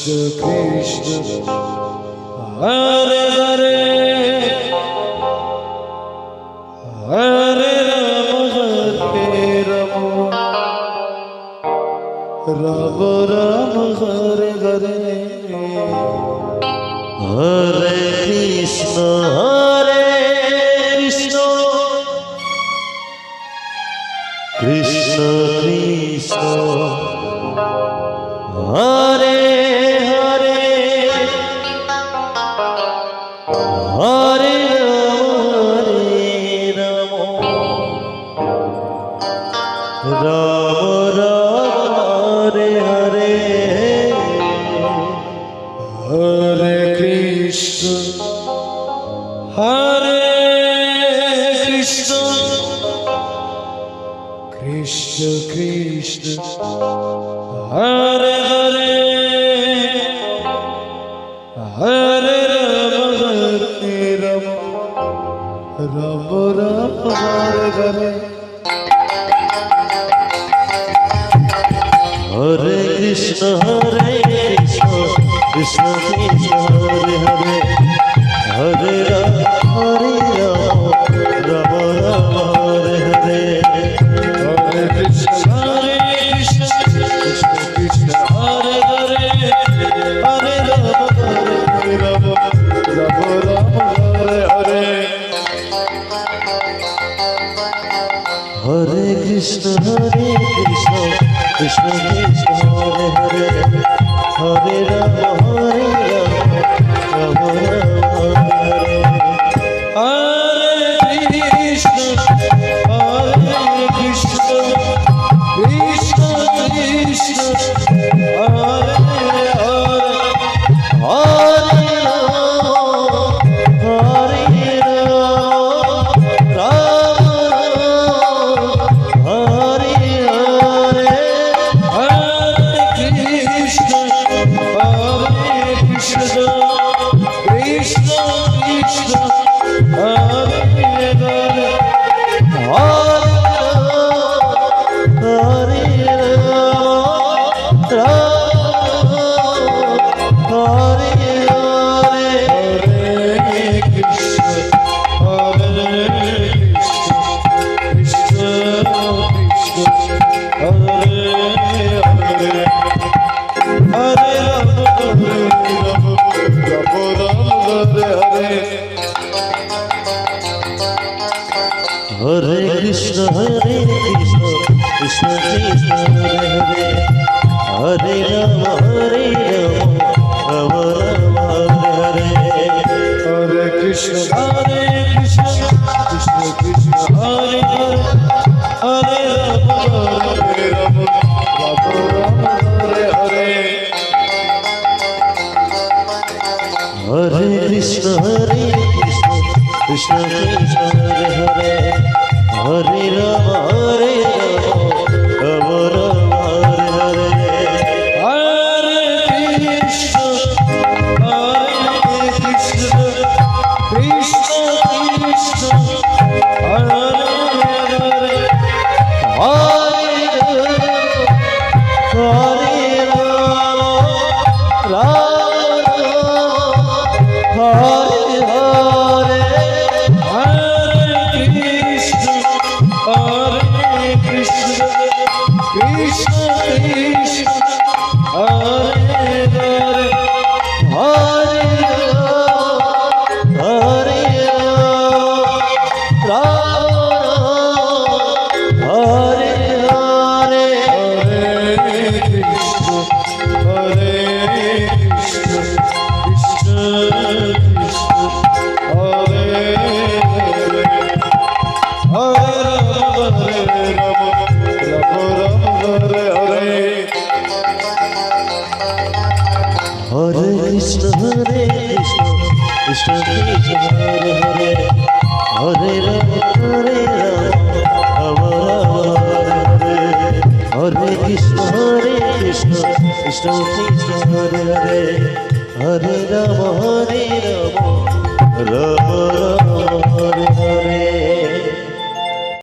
Krishna Hare Hare Hare Ram Ram Ram Hare Hare Hare Krishna Krishna Krishna Hare Hare Hare Ram Ram Ram Hare Hare Hare Krishna Hare Krishna Krishna Krishna Hare Hare Hare Ram Ram Ram Hare Hare Hare Krishna Krishna Krishna Hare Hare Hare Ram Ram Ram Hare Hare Hare Krishna Krishna Krishna Hare Hare Hare Ram Ram Ram Hare Hare Hare Krishna Krishna Krishna Krishna Hare Hare Hare Ram Ram Ram Hare Hare Hare Krishna Krishna Krishna Krishna Hare Hare Hare Ram Hare Hare Hare Krishna Krishna Krishna Krishna Hare Hare Hare Hare Hare Hare Krishna Krishna Krishna Hare Hare Hare Ram Hare Hare Hare Krishna Krishna Krishna Krishna Hare Hare Hare Ram Ram Ram Hare Hare Hare Krishna Krishna Krishna Hare Hare Hare Ram Hare Hare Hare Krishna Krishna Krishna Krishna Hare Hare Hare Ram Ram Ram Hare Hare Hare Krishna Krishna Krishna Hare Hare Hare Ram Ram Hare Hare Hare Krishna Krishna Krishna Krishna Hare Hare Hare Ram Hare Hare Hare Krishna Krishna Krishna Krishna Hare Hare Hare Ram Ram Hare Hare Hare Krishna Krishna Krishna Krishna Hare Hare Hare Ram Ram Hare Hare Krishna Krishna Krishna Krishna Hare Hare Hare Ram Ram